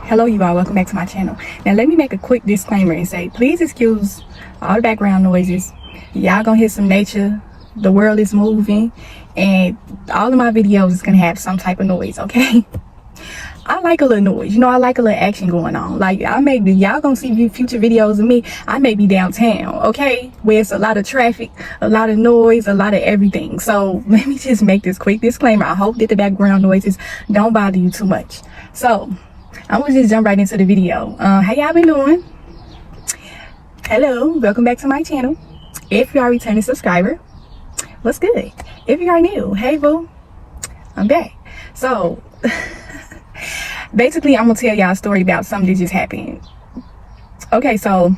Hello you all, welcome back to my channel. Now let me make a quick disclaimer and say please excuse all the background noises. Y'all gonna hear some nature, the world is moving, and all of my videos is gonna have some type of noise, okay? I like a little noise, I like a little action going on. Like y'all gonna see future videos of me. I may be downtown, okay, where it's a lot of traffic, a lot of noise, a lot of everything. So let me just make this quick disclaimer. I hope that the background noises don't bother you too much. So I'm gonna just jump right into the video. How y'all been doing? Hello, welcome back to my channel. If you are a returning subscriber, what's good? If you are new, hey boo, I'm back. So basically I'm gonna tell y'all a story about something that just happened. Okay, so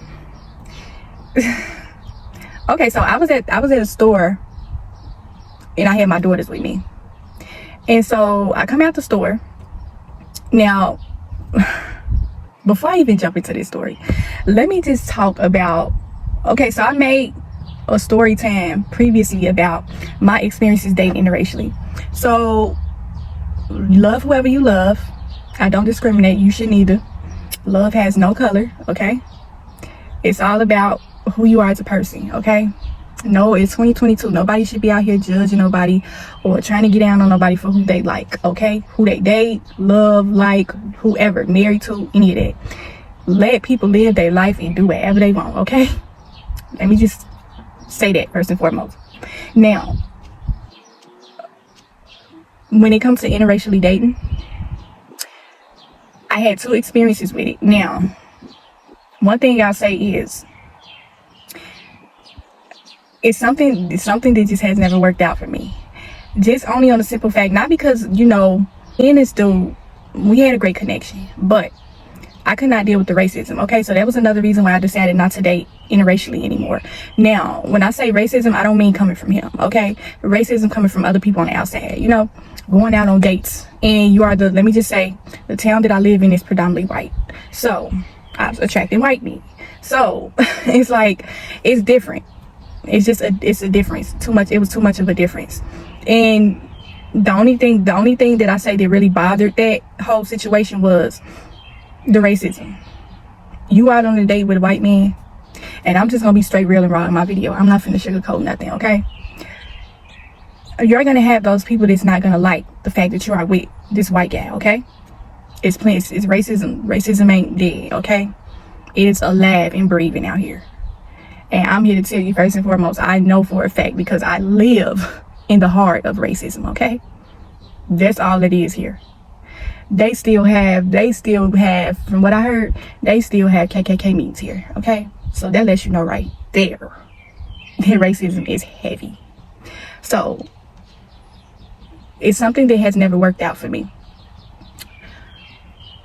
I was at a store and I had my daughters with me, and so I come out the store. Now before I even jump into this story, let me just talk about, okay, so I made a story time previously about my experiences dating interracially. So love whoever you love. I don't discriminate, you shouldn't either. Love has no color, okay? It's all about who you are as a person, okay? No, it's 2022. Nobody should be out here judging nobody or trying to get down on nobody for who they like, okay? Who they date, love, like, whoever, married to, any of that. Let people live their life and do whatever they want, okay? Let me just say that first and foremost. Now, when it comes to interracially dating, I had 2 experiences with it. Now, one thing I'll say is, it's something that just has never worked out for me. Just only on the simple fact, not because, me and this dude, we had a great connection, but I could not deal with the racism, okay? So that was another reason why I decided not to date interracially anymore. Now, when I say racism, I don't mean coming from him, okay? Racism coming from other people on the outside, going out on dates. And let me just say, the town that I live in is predominantly white. So I was attracting white men. So it's like, it's different. It's a difference. It was too much of a difference. And the only thing that I say that really bothered that whole situation was the racism. You out on a date with a white man, and I'm just gonna be straight, real, and raw in my video. I'm not finna sugarcoat nothing, okay? You're gonna have those people that's not gonna like the fact that you are with this white guy, okay? It's racism. Racism ain't dead, okay? It is alive and breathing out here. And I'm here to tell you, first and foremost, I know for a fact because I live in the heart of racism, okay? That's all it is here. They still have, from what I heard, they still have KKK meetings here, okay? So that lets you know right there that racism is heavy. So it's something that has never worked out for me.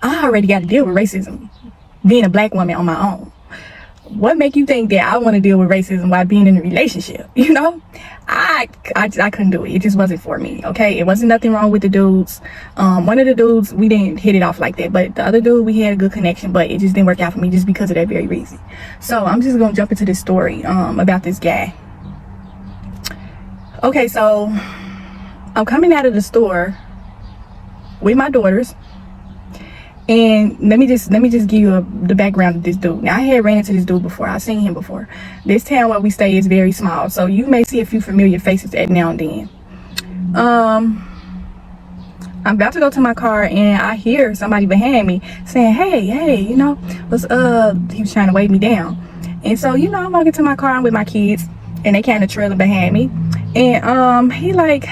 I already got to deal with racism being a black woman on my own. What make you think that I want to deal with racism while being in a relationship? I couldn't do it. It just wasn't for me, okay? It wasn't nothing wrong with the dudes. One of the dudes, we didn't hit it off like that, but the other dude, we had a good connection, but it just didn't work out for me just because of that very reason. So I'm just gonna jump into this story about this guy. Okay, so I'm coming out of the store with my daughters. And let me just give you the background of this dude. Now, I had ran into this dude before. I've seen him before. This town where we stay is very small, so you may see a few familiar faces every now and then. I'm about to go to my car, and I hear somebody behind me saying, hey, what's up? He was trying to wave me down. And so, I'm walking to my car. I'm with my kids, and they kind of trailing behind me. And he like,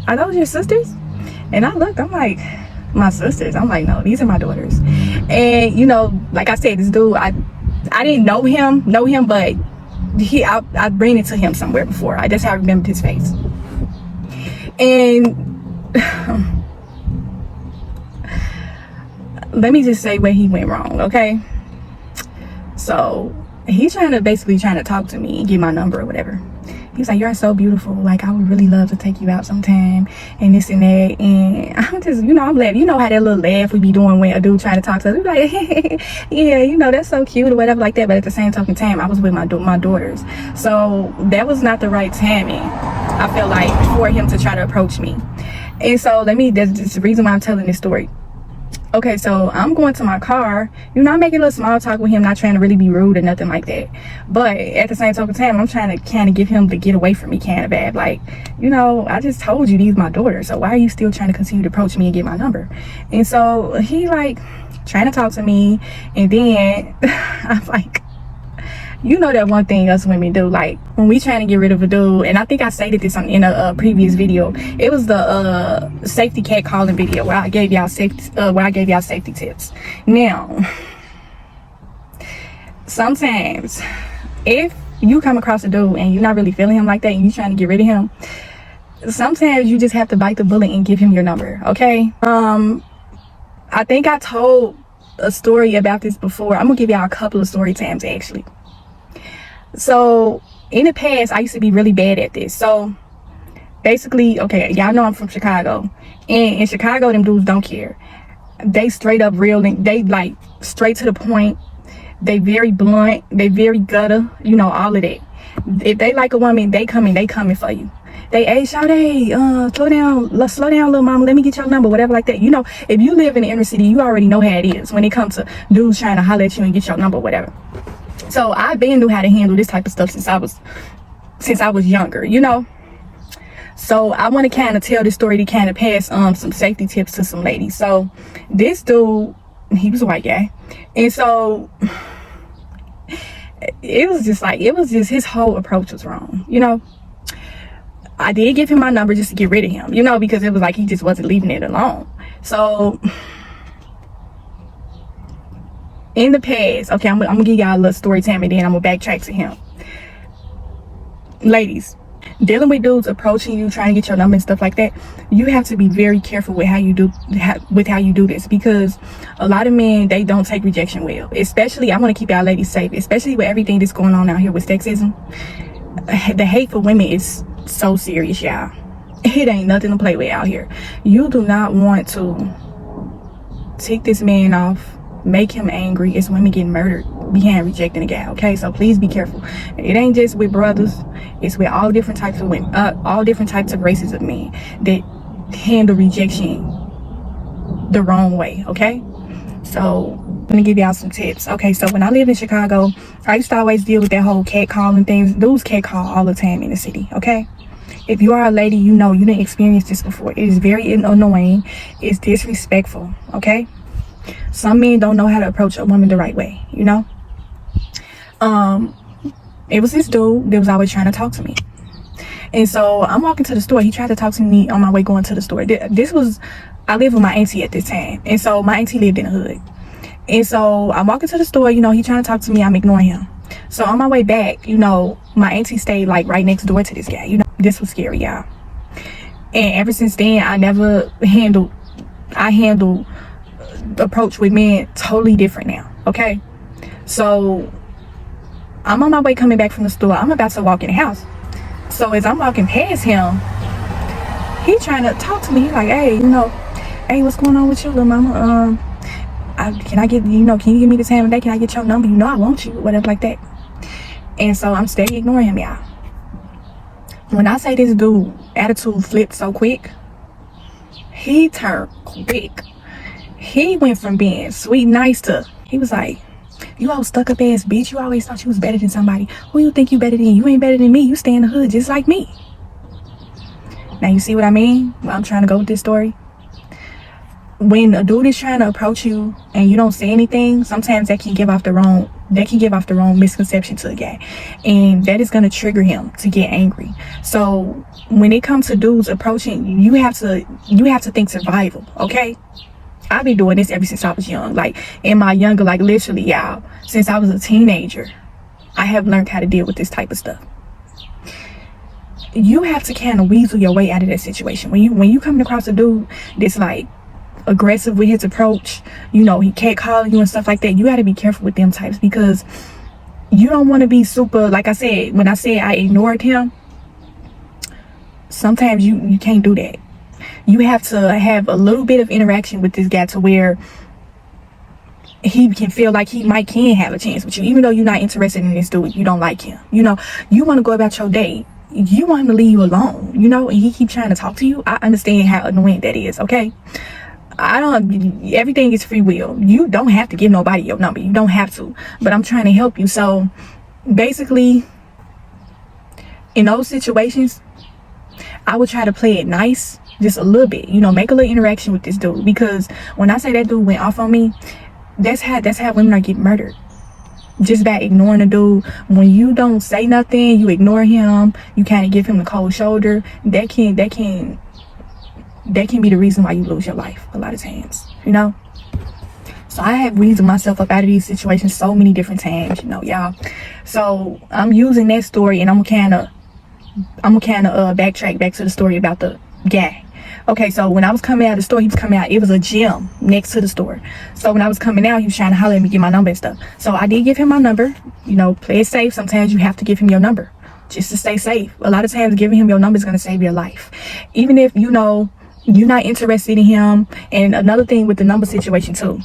are those your sisters? And I looked, I'm like, my sisters? I'm like, no, these are my daughters. And like I said, this dude, I didn't know him, but I ran into him somewhere before. That's how I remembered his face. And let me just say where he went wrong, okay? So he's basically trying to talk to me and get my number or whatever. He's like, you're so beautiful. Like, I would really love to take you out sometime and this and that. And I'm just, I'm laughing. How that little laugh we be doing when a dude trying to talk to us. We be like, yeah, that's so cute or whatever like that. But at the same token time, I was with my daughters. So that was not the right timing, I feel like, for him to try to approach me. And so that's the reason why I'm telling this story. Okay, so I'm going to my car. You know, I'm making a little small talk with him, not trying to really be rude or nothing like that. But at the same token time, I'm trying to kind of give him the get away from me kind of vibe. Like, you know, I just told you these my daughter, so why are you still trying to continue to approach me and get my number? And so he like trying to talk to me, and then I'm like, you know that one thing us women do, like when we trying to get rid of a dude, and I think I stated this in a previous video. It was the safety cat calling video where I gave y'all safety tips. Now, sometimes if you come across a dude and you're not really feeling him like that and you trying to get rid of him, sometimes you just have to bite the bullet and give him your number. Okay, I think I told a story about this before. I'm gonna give y'all a couple of story times actually. So in the past, I used to be really bad at this. So basically, okay, y'all know I'm from Chicago, and in Chicago, them dudes don't care. They straight up real, they like straight to the point. They very blunt, they very gutter, you know, all of that. If they like a woman, they coming for you. They, hey, Sade, slow down, little mama, let me get your number, whatever like that. You know, if you live in the inner city, you already know how it is when it comes to dudes trying to holler at you and get your number, whatever. So I've been knew how to handle this type of stuff since I was younger, you know. So I want to kind of tell this story to kind of pass some safety tips to some ladies. So this dude, he was a white guy, and so it was just his whole approach was wrong, you know. I did give him my number just to get rid of him, you know, because it was like he just wasn't leaving it alone. So in the past, okay, I'm gonna give y'all a little story time and then I'm gonna backtrack to him. Ladies, dealing with dudes approaching you, trying to get your number and stuff like that, you have to be very careful with how you do this, because a lot of men, they don't take rejection well. Especially, I want to keep y'all ladies safe, especially with everything that's going on out here with sexism. The hate for women is so serious, y'all. It ain't nothing to play with out here. You do not want to tick this man off, make him angry. It's women getting murdered behind rejecting a guy. Okay, so please be careful. It ain't just with brothers, it's with all different types of women, all different types of races of men that handle rejection the wrong way. Okay, so I'm gonna give y'all some tips. Okay, so when I lived in Chicago, I used to always deal with that whole cat calling things. Dudes cat call all the time in the city. Okay, if you are a lady, you know you didn't experience this before. It is very annoying. It's disrespectful. Okay, some men don't know how to approach a woman the right way, you know. It was this dude that was always trying to talk to me, and so I'm walking to the store. He tried to talk to me on my way going to the store. I lived with my auntie at this time, and so my auntie lived in the hood, and so I'm walking to the store, you know, he trying to talk to me, I'm ignoring him. So on my way back, you know, my auntie stayed like right next door to this guy. You know, this was scary, y'all. And ever since then, I handle approach with men totally different now. Okay, so I'm on my way coming back from the store. I'm about to walk in the house. So as I'm walking past him, he trying to talk to me. He's like, hey, you know, hey, what's going on with you, little mama? Can you give me the time of day? Can I get your number? You know I want you, whatever like that. And so I'm steady ignoring him, y'all. When I say this dude attitude flipped so quick, he turned quick. He went from being sweet, nice to, he was like, you old stuck up ass bitch, you always thought you was better than somebody. Who you think you better than? You ain't better than me. You stay in the hood just like me. Now you see what I mean? I'm trying to go with this story. When a dude is trying to approach you and you don't say anything, sometimes that can give off the wrong misconception to a guy, and that is going to trigger him to get angry. So when it comes to dudes approaching, you have to think survival. Okay, I've been doing this ever since I was young. Like in my younger, like literally, y'all, since I was a teenager, I have learned how to deal with this type of stuff. You have to kind of weasel your way out of that situation. When you coming across a dude that's like aggressive with his approach, you know, he can't call you and stuff like that, you got to be careful with them types, because you don't want to be super, like I said, when I said I ignored him, sometimes you can't do that. You have to have a little bit of interaction with this guy to where he can feel like he can have a chance with you, even though you're not interested in this dude, you don't like him, you know, you want to go about your day, you want him to leave you alone, you know, and he keep trying to talk to you. I understand how annoying that is. Okay, I don't, everything is free will. You don't have to give nobody your number. You don't have to. But I'm trying to help you. So basically, in those situations, I would try to play it nice, just a little bit, you know, make a little interaction with this dude. Because when I say that dude went off on me, that's how women are getting murdered. Just by ignoring a dude. When you don't say nothing, you ignore him, you kind of give him the cold shoulder, that can be the reason why you lose your life a lot of times, you know. So I have weaseled myself up out of these situations so many different times, you know, y'all. So I'm using that story, and I'm gonna kind of backtrack back to the story about the guy. Okay, so when I was coming out of the store, he was coming out, it was a gym next to the store. So when I was coming out, he was trying to holler at me, get my number and stuff. So I did give him my number. You know, play it safe. Sometimes you have to give him your number just to stay safe. A lot of times giving him your number is going to save your life, even if, you know, you're not interested in him. And another thing with the number situation too,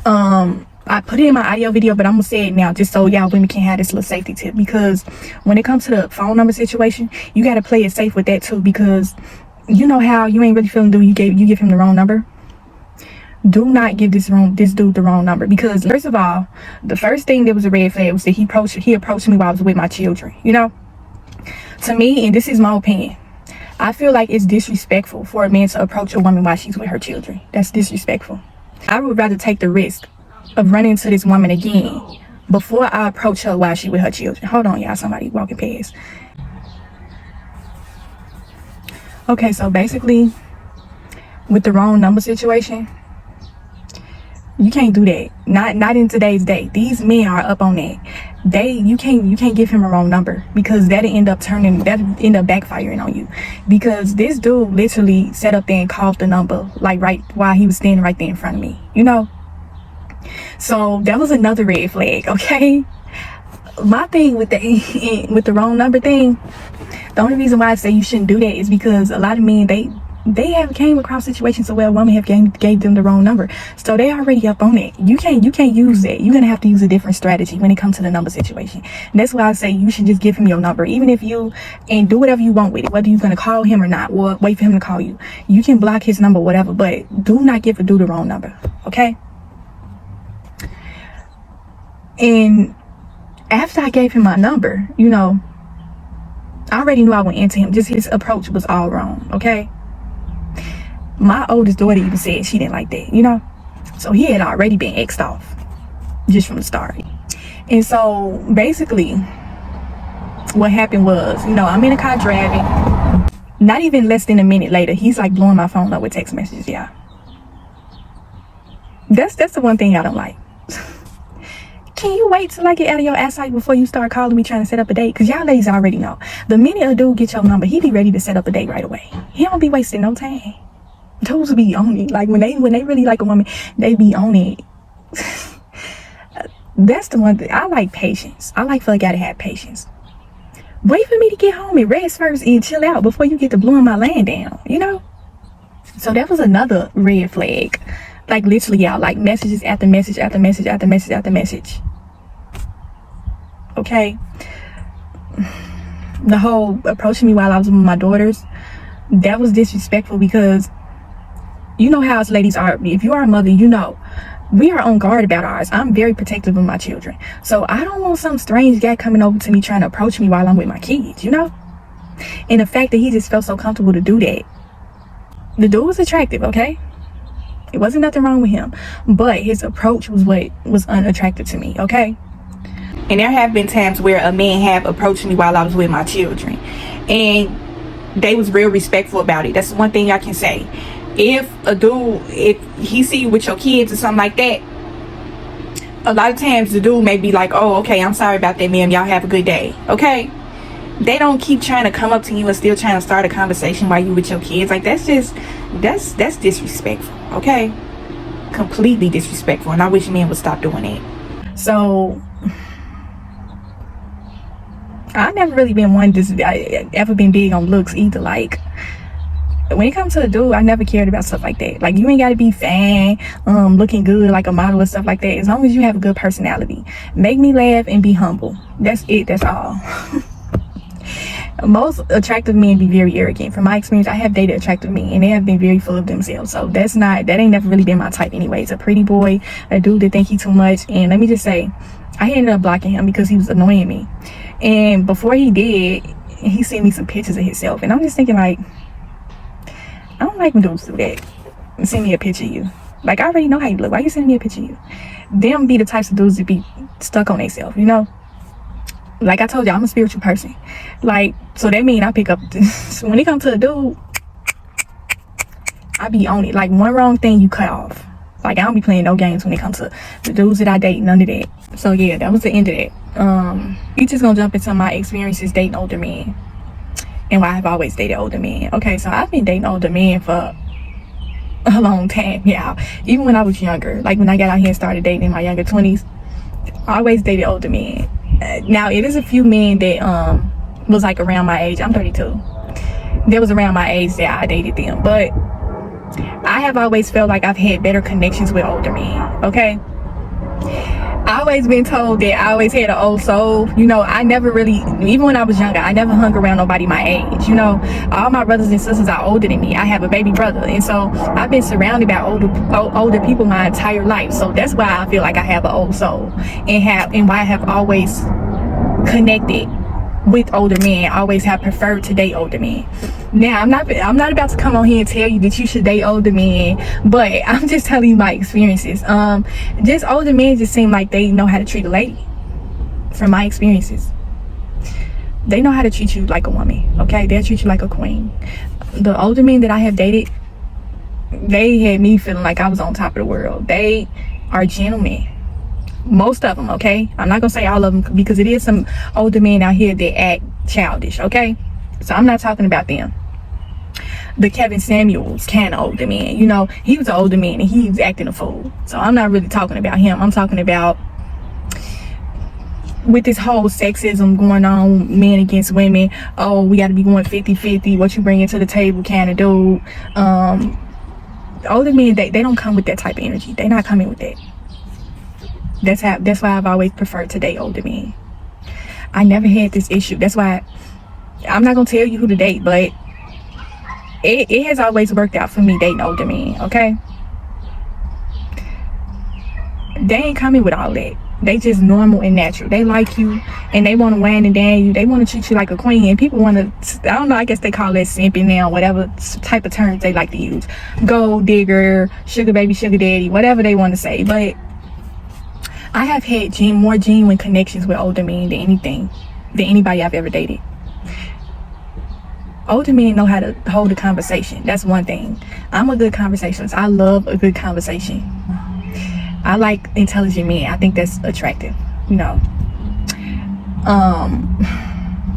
I put it in my audio video, but I'm gonna say it now just so y'all women can have this little safety tip. Because when it comes to the phone number situation, you got to play it safe with that too. Because you know how you ain't really feeling dude, you give him the wrong number. Do not give this dude the wrong number. Because first of all, the first thing that was a red flag was that he approached me while I was with my children. You know, to me, and this is my opinion, I feel like it's disrespectful for a man to approach a woman while she's with her children. That's disrespectful. I would rather take the risk of running into this woman again before I approach her while she's with her children. Hold on, y'all, somebody walking past. Okay, so basically, with the wrong number situation, you can't do that. Not in today's day. These men are up on that. You can't give him a wrong number, because that'll end up backfiring on you. Because this dude literally sat up there and called the number like right while he was standing right there in front of me, you know. So that was another red flag. Okay, my thing with the wrong number thing, the only reason why I say you shouldn't do that is because a lot of men, they have came across situations where a woman have gave them the wrong number, so they already up on it. You can't use that. You're gonna have to use a different strategy when it comes to the number situation. And that's why I say you should just give him your number, even if and do whatever you want with it, whether you're gonna call him or not, or wait for him to call you. You can block his number, whatever, but do not give a dude the wrong number. Okay. And after I gave him my number, you know, I already knew I went into him. Just his approach was all wrong. Okay. My oldest daughter even said she didn't like that, you know. So he had already been X'd off just from the start. And so basically what happened was, you know, I'm in the car driving. Not even less than a minute later, he's like blowing my phone up with text messages. Yeah. That's the one thing I don't like. Can you wait till I get out of your ass before you start calling me trying to set up a date? Because y'all ladies already know. The minute a dude get your number, he be ready to set up a date right away. He don't be wasting no time. Dudes be on it. Like when they really like a woman, they be on it. That's the one thing. I like patience. I feel like I gotta have patience. Wait for me to get home and rest first and chill out before you get to blowing my land down, you know? So that was another red flag. Like literally, y'all, like messages after message after message after message after message. Okay. The whole approaching me while I was with my daughters, that was disrespectful, because you know how us ladies are. If you are a mother, you know we are on guard about ours. I'm very protective of my children, so I don't want some strange guy coming over to me trying to approach me while I'm with my kids, you know. And the fact that he just felt so comfortable to do that. The dude was attractive, okay? It wasn't nothing wrong with him, but his approach was what was unattractive to me, okay? And there have been times where a man have approached me while I was with my children, and they was real respectful about it. That's one thing I can say. If a dude, if he see you with your kids or something like that, a lot of times the dude may be like, oh, okay, I'm sorry about that, ma'am, y'all have a good day, okay? They don't keep trying to come up to you and still trying to start a conversation while you with your kids. Like, that's disrespectful, okay? Completely disrespectful, and I wish men would stop doing it. So I never really been one ever been big on looks either. Like, when it comes to a dude, I never cared about stuff like that. Like, you ain't gotta be fan, looking good like a model or stuff like that. As long as you have a good personality, make me laugh and be humble. That's it. That's all. Most attractive men be very arrogant. From my experience, I have dated attractive men and they have been very full of themselves. So that ain't never really been my type anyways. A pretty boy, a dude that think he too much. And let me just say, I ended up blocking him because he was annoying me. And before he did, he sent me some pictures of himself. And I'm just thinking like, I don't like when dudes do that. Send me a picture of you. Like, I already know how you look. Why you sending me a picture of you? Them be the types of dudes that be stuck on themselves, you know? Like I told you, I'm a spiritual person. Like, so that means I pick up so when it comes to a dude, I be on it. Like, one wrong thing you cut off. Like, I don't be playing no games when it comes to the dudes that I date, none of that. So yeah, that was the end of that. We just gonna jump into my experiences dating older men and why I've always dated older men. Okay, so I've been dating older men for a long time, yeah. Even when I was younger, like when I got out here and started dating in my younger 20s, I always dated older men. Now it is a few men that was like around my age. I'm 32. That was around my age that I dated them, but I have always felt like I've had better connections with older men. Okay, I always been told that I always had an old soul. You know, I never really, even when I was younger, I never hung around nobody my age. You know, all my brothers and sisters are older than me. I have a baby brother, and so I've been surrounded by older people my entire life. So that's why I feel like I have an old soul, and why I have always connected with older men. I always have preferred to date older men. Now I'm not about to come on here and tell you that you should date older men, but I'm just telling you my experiences. Just older men just seem like they know how to treat a lady. From my experiences, they know how to treat you like a woman. Okay, they'll treat you like a queen. The older men that I have dated, they had me feeling like I was on top of the world. They are gentlemen, most of them. Okay, I'm not gonna say all of them because it is some older men out here that act childish. Okay, so I'm not talking about them. The Kevin Samuels kind of older man, you know, he was an older man and he was acting a fool. So I'm not really talking about him. I'm talking about with this whole sexism going on, men against women. Oh, we got to be going 50-50, what you bringing to the table kind of dude. Older men, they don't come with that type of energy. They're not coming with that. That's why I've always preferred to date older men. I never had this issue. That's why I'm not gonna tell you who to date, but it has always worked out for me dating older men. Okay, they ain't coming with all that. They just normal and natural. They like you and they want to wine and dine you. They want to treat you like a queen. And people want to, I don't know, I guess they call that simping now, whatever type of terms they like to use. Gold digger, sugar baby, sugar daddy, whatever they want to say. But I have had more genuine connections with older men than anybody I've ever dated. Older men know how to hold a conversation. That's one thing. I'm a good conversationalist. I love a good conversation. I like intelligent men. I think that's attractive, you know.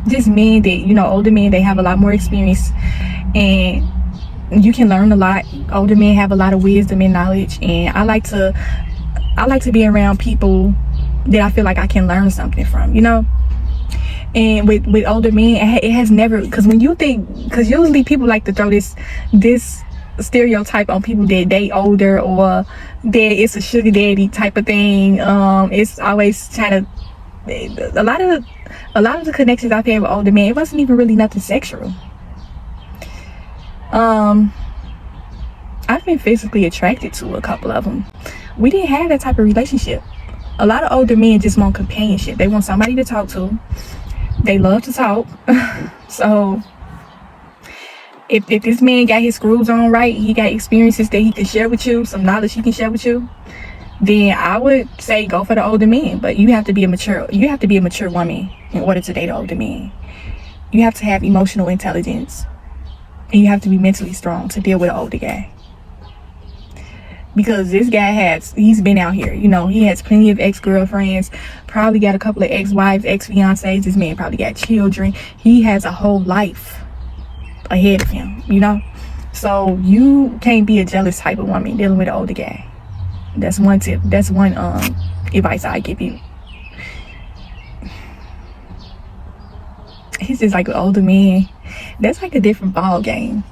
Just men that, you know, older men, they have a lot more experience and you can learn a lot. Older men have a lot of wisdom and knowledge, and I like to be around people that I feel like I can learn something from, you know. And with older men, it has never, because usually people like to throw this stereotype on people that date older, or that it's a sugar daddy type of thing. It's always trying to, a lot of the connections I've had with older men, it wasn't even really nothing sexual. I've been physically attracted to a couple of them. We didn't have that type of relationship. A lot of older men just want companionship. They want somebody to talk to. They love to talk. So if this man got his screws on right, he got experiences that he can share with you, some knowledge he can share with you, then I would say go for the older man. But you have to be a mature woman in order to date an older man. You have to have emotional intelligence, and you have to be mentally strong to deal with an older guy. Because this guy he's been out here, you know, he has plenty of ex-girlfriends, probably got a couple of ex-wives, ex-fiancés. This man probably got children. He has a whole life ahead of him, you know. So you can't be a jealous type of woman dealing with an older guy. That's one tip. That's one advice I give you. He's just like an older man. That's like a different ball game.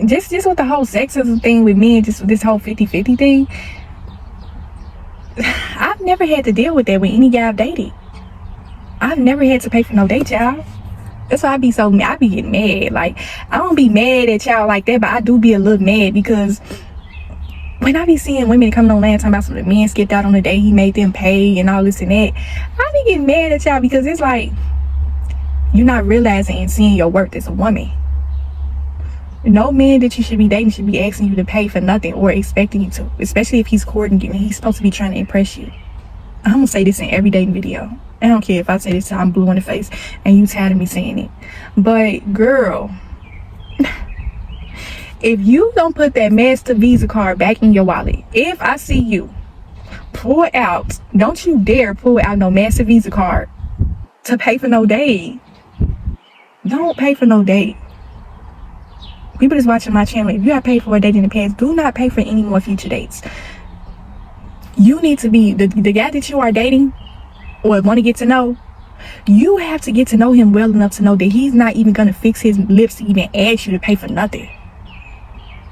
Just with the whole sexism thing with men, just this whole 50-50 thing, I've never had to deal with that with any guy I've dated. I've never had to pay for no date, y'all. That's why I be so mad. I be getting mad. Like, I don't be mad at y'all like that, but I do be a little mad because when I be seeing women coming online talking about some of the men skipped out on the day he made them pay and all this and that, I be getting mad at y'all because it's like you're not realizing and seeing your worth as a woman. No man that you should be dating should be asking you to pay for nothing or expecting you to, especially if he's courting you and he's supposed to be trying to impress you. I'm gonna say this in every dating video. I don't care if I say this till I'm blue in the face and you tired of me saying it. But girl, if you don't put that Master Visa card back in your wallet, if I see you pull out, don't you dare pull out no Master Visa card to pay for no date. Don't pay for no date. People that's watching my channel, if you have paid for a date in the past, do not pay for any more future dates. You need to be the guy that you are dating or want to get to know. You have to get to know him well enough to know that he's not even gonna fix his lips to even ask you to pay for nothing.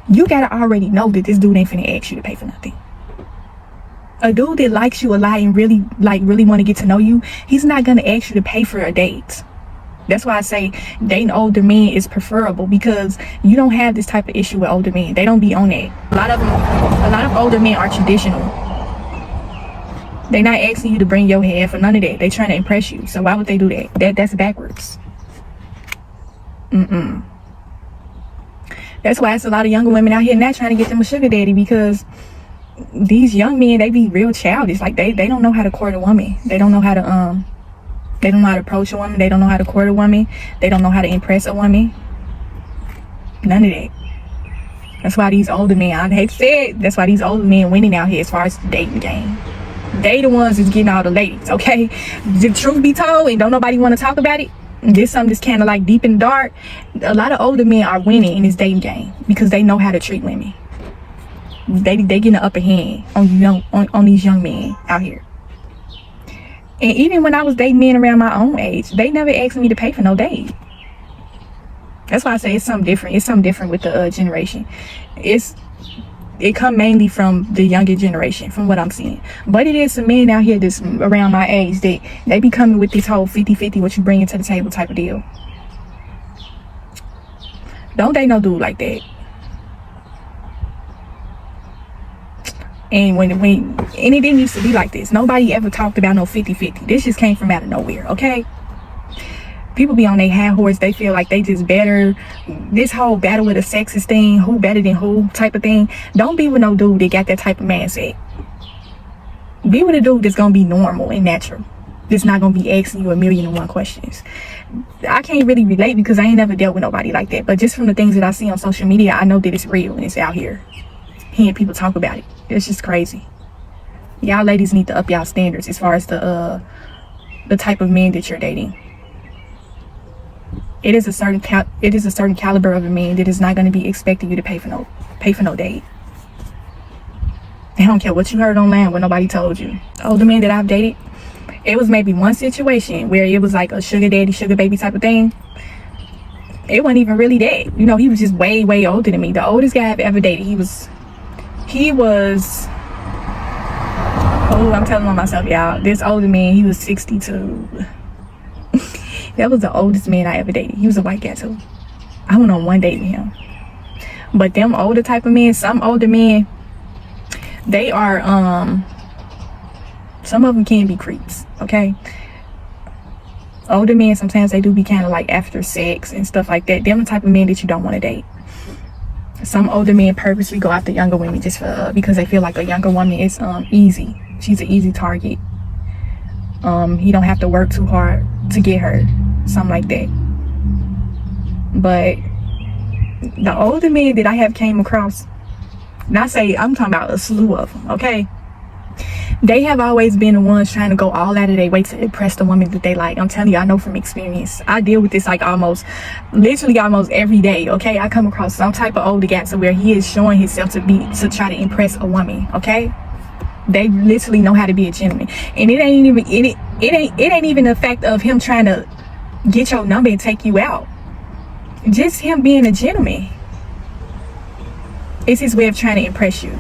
You gotta already know that this dude ain't finna ask you to pay for nothing. A dude that likes you a lot and really want to get to know you, he's not gonna ask you to pay for a date. That's why I say dating older men is preferable, because you don't have this type of issue with older men. They don't be on that. A lot of older men are traditional. They're not asking you to bring your hair for none of that. They're trying to impress you. So why would they do that? That's backwards. That's why it's a lot of younger women out here not trying to get them a sugar daddy, because these young men, they be real childish. Like they don't know how to court a woman. They don't know how to they don't know how to approach a woman. They don't know how to court a woman. They don't know how to impress a woman. None of that. That's why these older men, I hate to say it, that's why these older men winning out here as far as the dating game. They the ones that's getting all the ladies, okay? The truth be told, and don't nobody want to talk about it, this something that's kind of like deep and dark. A lot of older men are winning in this dating game because they know how to treat women. They get an upper hand on these young men out here. And even when I was dating men around my own age, they never asked me to pay for no date. That's why I say it's something different. It's something different with the generation. It come mainly from the younger generation, from what I'm seeing. But it is some men out here that's around my age that they be coming with this whole 50-50 what you bring to the table type of deal. Don't date no dude like that. And when and it didn't used to be like this. Nobody ever talked about no 50-50. This just came from out of nowhere, okay? People be on their high horse. They feel like they just better. This whole battle with a sexist thing, who better than who type of thing. Don't be with no dude that got that type of mindset. Be with a dude that's gonna be normal and natural. That's not gonna be asking you 1,000,001 questions. I can't really relate because I ain't never dealt with nobody like that. But just from the things that I see on social media, I know that it's real and it's out here. Hearing people talk about it, it's just crazy. Y'all ladies need to up y'all standards as far as the type of men that you're dating. It is a certain caliber of a man that is not going to be expecting you to pay for no date. I don't care what you heard online, what nobody told you. The older men that I've dated, it was maybe one situation where it was like a sugar daddy, sugar baby type of thing. It wasn't even really that. You know, he was just way, way older than me. The oldest guy I've ever dated, he was oh, I'm telling on myself, y'all. This older man, he was 62. That was the oldest man I ever dated. He was a white guy too. I went on one date with him. But them older type of men, some older men, they are some of them can be creeps, okay? Older men, sometimes they do be kind of like after sex and stuff like that. They're the type of men that you don't want to date. Some older men purposely go after younger women just because they feel like a younger woman is easy. She's an easy target. He don't have to work too hard to get her, something like that. But the older men that I have came across, and I'm talking about a slew of them, okay? They have always been the ones trying to go all out of their way to impress the woman that they like. I'm telling you, I know from experience. I deal with this like literally almost every day, okay? I come across some type of older guy to where he is showing himself to try to impress a woman, okay? They literally know how to be a gentleman. And it ain't even the fact of him trying to get your number and take you out. Just him being a gentleman. It's his way of trying to impress you.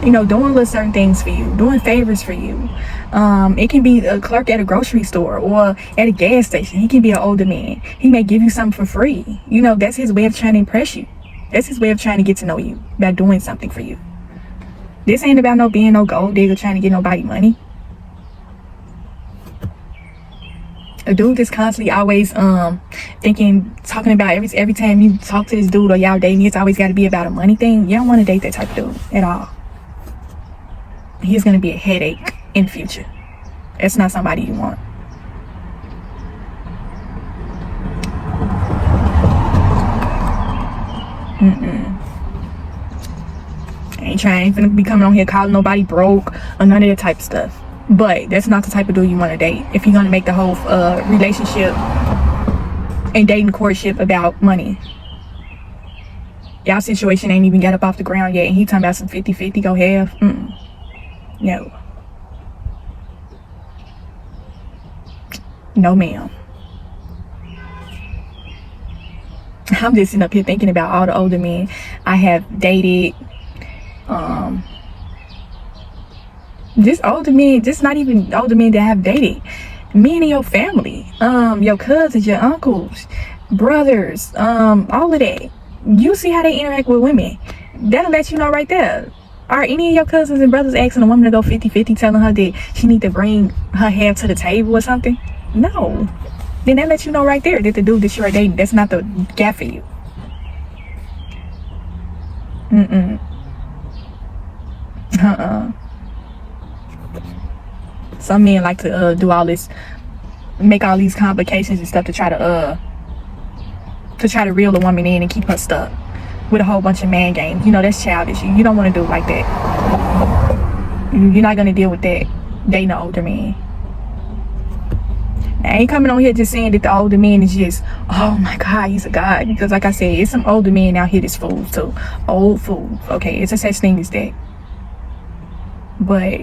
You know, doing little certain things for you, doing favors for you. It can be a clerk at a grocery store or at a gas station. He can be an older man. He may give you something for free. You know, that's his way of trying to impress you. That's his way of trying to get to know you by doing something for you. This ain't about no being no gold digger trying to get nobody money. A dude that's constantly always talking about every time you talk to this dude or y'all dating, it's always got to be about a money thing. You don't want to date that type of dude at all. He's going to be a headache in the future. That's not somebody you want. Ain't to be coming on here calling nobody broke or none of that type of stuff. But that's not the type of dude you want to date. If you're going to make the whole relationship and dating courtship about money. Y'all situation ain't even got up off the ground yet, and he talking about some 50-50 go half. No. No, ma'am. I'm just sitting up here thinking about all the older men I have dated. Just older men, just not even older men that I have dated. Men in your family, your cousins, your uncles, brothers, all of that. You see how they interact with women. That'll let you know right there. Are any of your cousins and brothers asking a woman to go 50-50, telling her that she need to bring her half to the table or something? No. Then that lets you know right there that the dude that you're dating, that's not the guy for you. Some men like to do all this, make all these complications and stuff to try to reel the woman in and keep her stuck with a whole bunch of man games. You know, that's childish. You don't want to do it like that. You're not going to deal with that dating an older man. I ain't coming on here just saying that the older man is just, oh my God, he's a god. Because like I said, it's some older men out here that's fools too. Old fools. Okay, it's a such thing as that. But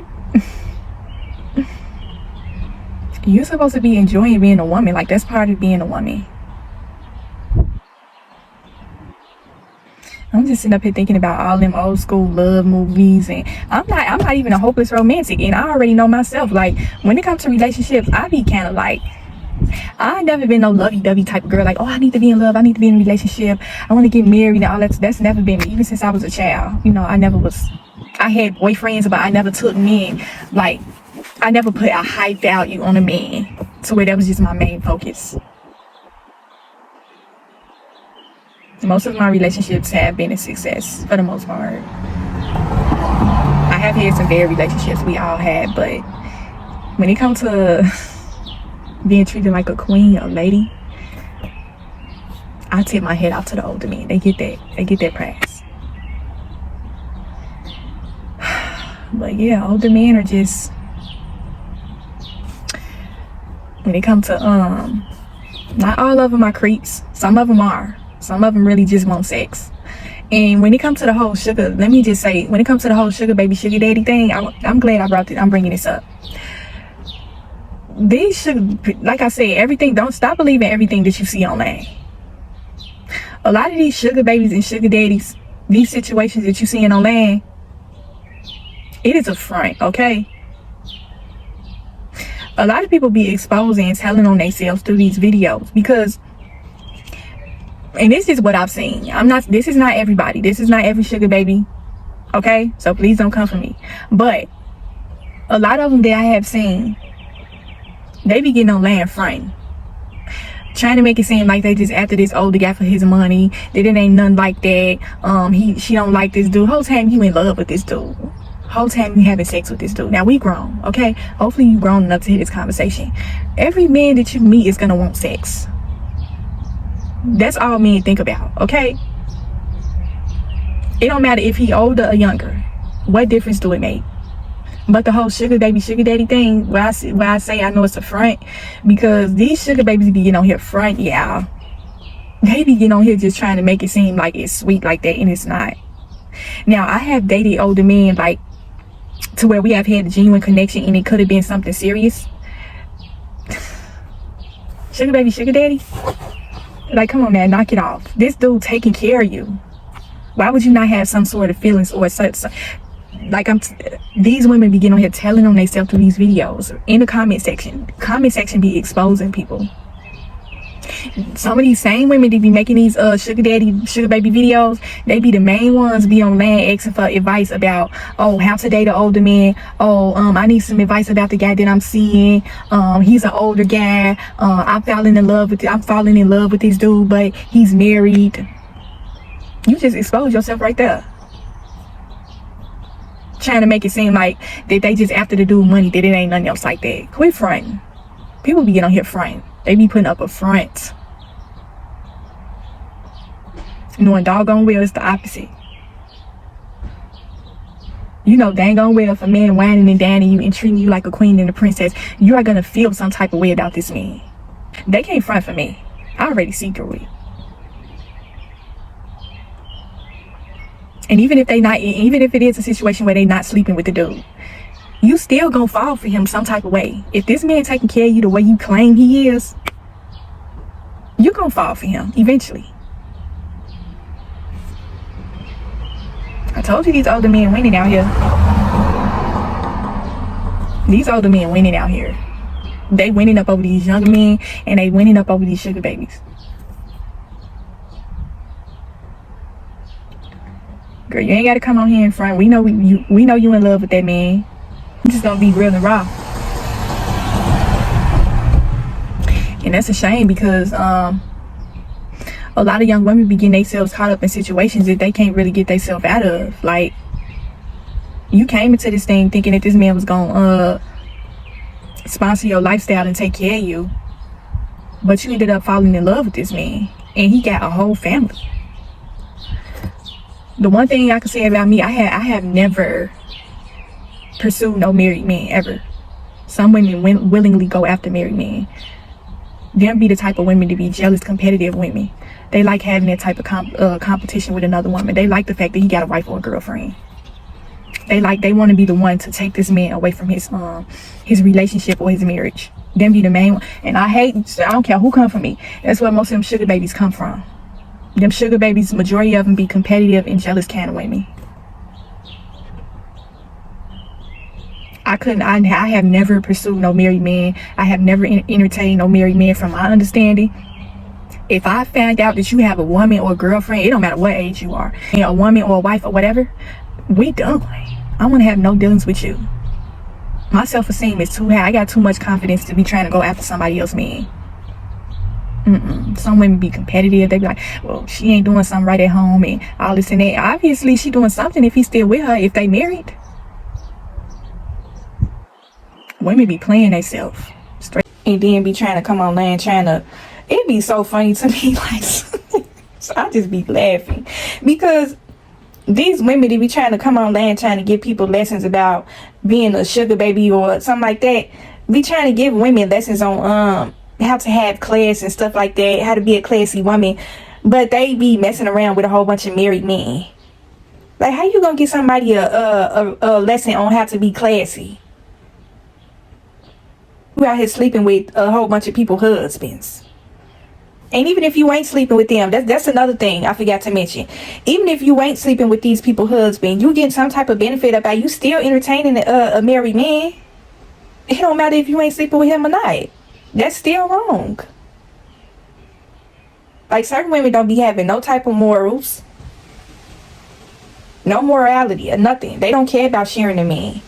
you're supposed to be enjoying being a woman. Like, that's part of being a woman. I'm just sitting up here thinking about all them old school love movies, and I'm not even a hopeless romantic, and I already know myself. Like, when it comes to relationships, I be kind of like, I ain't never been no lovey-dovey type of girl. Like, oh, I need to be in love, I need to be in a relationship, I want to get married and all that. That's never been me. Even since I was a child, you know, I had boyfriends, but I never took men. Like, I never put a high value on a man to where that was just my main focus. Most of my relationships have been a success for the most part. I have had some bad relationships, we all had, but when it comes to being treated like a queen, a lady, I tip my head out to the older men. They get that prize. But yeah, older men are just, when it comes to not all of them are creeps. Some of them are. Some of them really just want sex. And when it comes to the whole sugar, let me just say, when it comes to the whole sugar baby, sugar daddy thing, I'm glad I'm bringing this up. These sugar, like I said, everything, don't stop believing everything that you see online. A lot of these sugar babies and sugar daddies, these situations that you see online, it is a front, okay? A lot of people be exposing and telling on themselves through these videos because, and this is what I've seen. This is not everybody. This is not every sugar baby. Okay? So please don't come for me. But a lot of them that I have seen, they be getting on land fronting. Trying to make it seem like they just after this older guy for his money. That it ain't nothing like that. She don't like this dude. Whole time you in love with this dude. Whole time you having sex with this dude. Now we grown, okay? Hopefully you grown enough to hear this conversation. Every man that you meet is gonna want sex. That's all men think about, okay? It don't matter if he older or younger. What difference do it make? But the whole sugar baby, sugar daddy thing, where I say I know it's a front, because these sugar babies be getting on here front, yeah. They be getting on here just trying to make it seem like it's sweet like that, and it's not. Now, I have dated older men, like, to where we have had a genuine connection, and it could have been something serious. Sugar baby, sugar daddy? Like, come on, man, knock it off. This dude taking care of you. Why would you not have some sort of feelings or such? like these women be getting on here telling on themselves through these videos in the comment section. Comment section be exposing people. Some of these same women that be making these sugar daddy, sugar baby videos, they be the main ones be online asking for advice about, oh, how to date an older man. Oh, I need some advice about the guy that I'm seeing. He's an older guy. I'm falling in love with this dude, but he's married. You just expose yourself right there. Trying to make it seem like that they just after the dude money, that it ain't nothing else like that. Quit fronting. People be getting on here fronting. They be putting up a front. Knowing doggone well it's the opposite. You know dang on well if a man whining and dining you and treating you like a queen and a princess, you are gonna feel some type of way about this man. They can't front for me. I already see through it. And even if it is a situation where they not sleeping with the dude, you still gonna fall for him some type of way. If this man taking care of you the way you claim he is, you gonna fall for him eventually. I told you these older men winning out here. These older men winning out here. They winning up over these younger men, and they winning up over these sugar babies. Girl, you ain't gotta come on here in front. We know you in love with that man. You just gonna be real and raw. And that's a shame because a lot of young women be getting themselves caught up in situations that they can't really get themselves out of. Like, you came into this thing thinking that this man was gonna sponsor your lifestyle and take care of you, but you ended up falling in love with this man, and he got a whole family. The one thing I can say about me, I have never pursued no married man ever. Some women willingly go after married men. Them be the type of women to be jealous, competitive women. They like having that type of competition with another woman. They like the fact that he got a wife or a girlfriend. They want to be the one to take this man away from his relationship or his marriage. Them be the main one. And I don't care who come for me. That's where most of them sugar babies come from. Them sugar babies, majority of them be competitive and jealous kind of women. I have never pursued no married man. I have never entertained no married man. From my understanding, if I find out that you have a woman or a girlfriend, it don't matter what age you are, and a woman or a wife or whatever, we done. I want to have no dealings with you. My self-esteem is too high. I got too much confidence to be trying to go after somebody else man. Some women be competitive. They be like, well, she ain't doing something right at home and all this and that. Obviously she doing something if he's still with her, if they married. Women be playing themselves straight and then be trying to come online it be so funny to me, like so I just be laughing because these women, they be trying to come online trying to give people lessons about being a sugar baby or something like that. Be trying to give women lessons on how to have class and stuff like that, how to be a classy woman, but they be messing around with a whole bunch of married men. Like, how you gonna get somebody a lesson on how to be classy? You out here sleeping with a whole bunch of people's husbands. And even if you ain't sleeping with them, that's another thing I forgot to mention. Even if you ain't sleeping with these people's husbands, you getting some type of benefit about you still entertaining a married man. It don't matter if you ain't sleeping with him or not. That's still wrong. Like, certain women don't be having no type of morals, no morality or nothing. They don't care about sharing a man.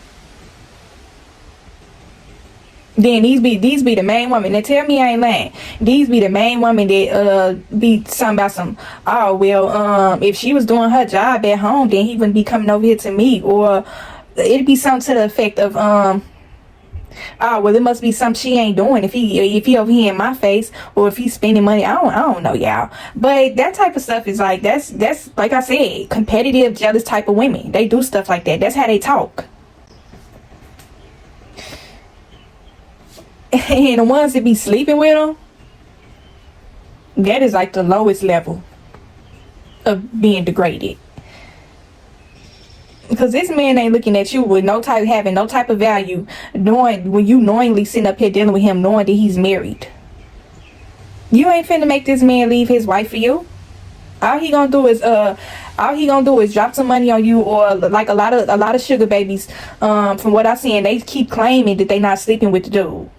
Then these be the main women. Now tell me I ain't lying. These be the main women that be talking about some, oh well, if she was doing her job at home, then he wouldn't be coming over here to me. Or it'd be something to the effect of oh well, it must be something she ain't doing if he over here in my face, or if he's spending money. I don't know, y'all. But that type of stuff is like, that's like I said, competitive, jealous type of women. They do stuff like that. That's how they talk. And the ones that be sleeping with them, that is like the lowest level of being degraded. Because this man ain't looking at you with having no type of value, knowing when you knowingly sitting up here dealing with him, knowing that he's married. You ain't finna make this man leave his wife for you. All he gonna do is All he gonna do is drop some money on you, or like a lot of sugar babies, from what I've seen, they keep claiming that they not sleeping with the dude.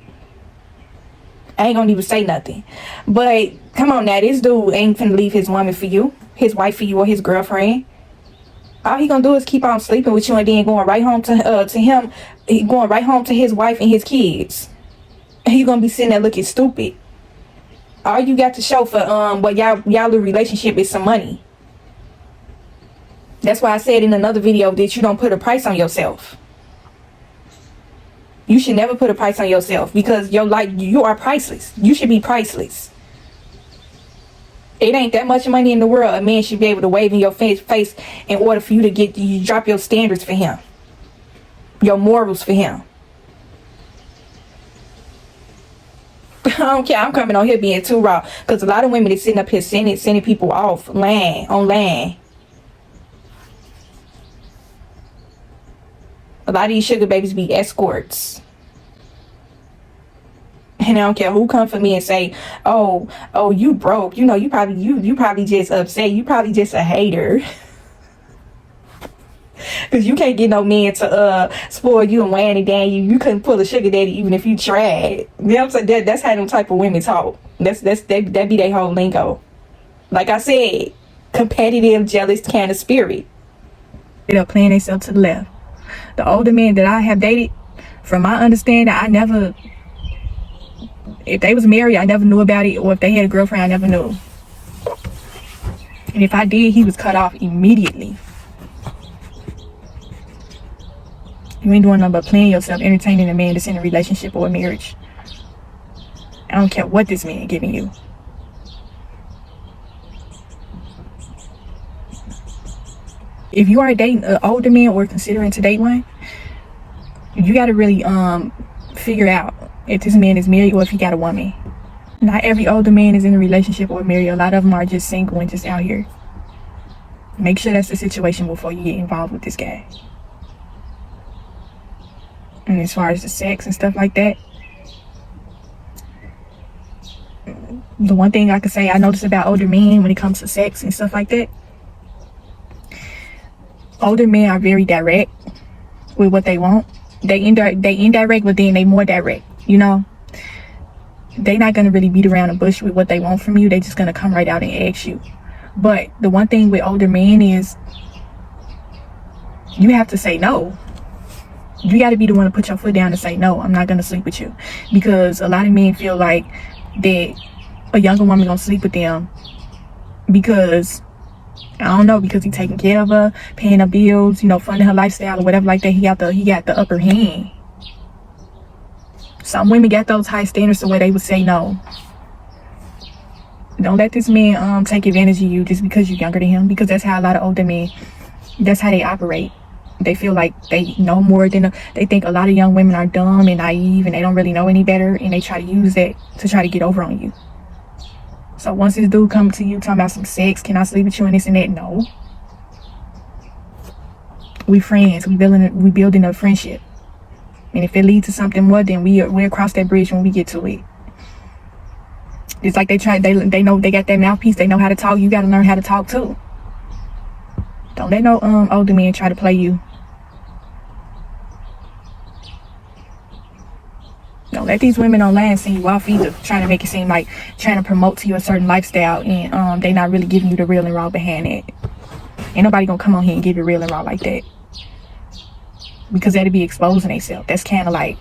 I ain't gonna even say nothing. But come on now, this dude ain't finna leave his woman for you, his wife for you, or his girlfriend. All he gonna do is keep on sleeping with you, and then going right home to him, going right home to his wife and his kids. And he gonna be sitting there looking stupid. All you got to show for what y'all little relationship is some money. That's why I said in another video that you don't put a price on yourself. You should never put a price on yourself, because you are priceless. You should be priceless. It ain't that much money in the world a man should be able to wave in your face in order for you to drop your standards for him, your morals for him. I don't care. I'm coming on here being too raw, because a lot of women is sitting up here sending people off on land. A lot of these sugar babies be escorts. And I don't care who come for me and say, oh, you broke. You know, you probably just upset. You probably just a hater. Because you can't get no man to spoil you and wham it down you. You couldn't pull a sugar daddy even if you tried. You know what I'm saying? That's how them type of women talk. That be their whole lingo. Like I said, competitive, jealous kind of spirit. They're playing themselves to the left. The older men that I have dated, from my understanding, if they was married, I never knew about it, or if they had a girlfriend, I never knew. And if I did, he was cut off immediately. You ain't doing nothing but playing yourself, entertaining a man that's in a relationship or a marriage. I don't care what this man giving you. If you are dating an older man or considering to date one, you got to really figure out if this man is married or if he got a woman. Not every older man is in a relationship or married. A lot of them are just single and just out here. Make sure that's the situation before you get involved with this guy. And as far as the sex and stuff like that, the one thing I could say I notice about older men when it comes to sex and stuff like that, older men are very direct with what they want. They indirect, but then they more direct, you know. They not gonna really beat around the bush with what they want from you. They just gonna come right out and ask you. But the one thing with older men is you have to say no. You got to be the one to put your foot down and say, no, I'm not gonna sleep with you. Because a lot of men feel like that a younger woman gonna sleep with them because, I don't know, because he taking care of her, paying her bills, you know, funding her lifestyle or whatever like that. He got the upper hand. Some women got those high standards to where they would say no. Don't let this man take advantage of you just because you're younger than him, because that's how a lot of older men, that's how they operate. They feel like they know more than they think a lot of young women are dumb and naive and they don't really know any better, and they try to use that to try to get over on you. So once this dude comes to you talking about some sex, can I sleep with you and this and that? No. We friends. We building a friendship. And if it leads to something more, then we'll cross that bridge when we get to it. It's like they know they got that mouthpiece. They know how to talk. You got to learn how to talk too. Don't let no older man try to play you. Don't let these women online see you off either, trying to make it seem like trying to promote to you a certain lifestyle, and they not really giving you the real and raw behind it. Ain't nobody gonna come on here and give you real and raw like that, because that'd be exposing themselves. That's kind of like,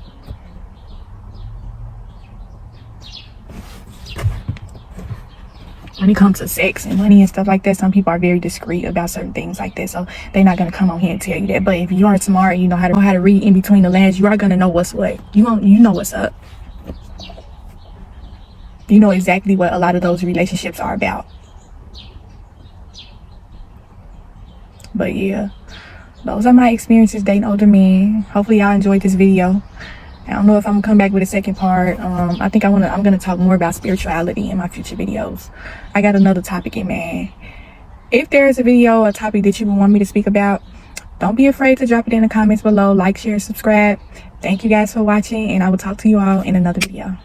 when it comes to sex and money and stuff like that, some people are very discreet about certain things like that, so they're not gonna come on here and tell you that. But if you are smart and you know how to read in between the lines, you are gonna know what's what. You know what's up. You know exactly what a lot of those relationships are about. But yeah, those are my experiences dating older men. Hopefully y'all enjoyed this video. I don't know if I'm gonna come back with a second part. I think I'm gonna talk more about spirituality in my future videos. I got another topic in mind. If there is a topic that you would want me to speak about, don't be afraid to drop it in the comments below. Like, share, subscribe. Thank you guys for watching, and I will talk to you all in another video.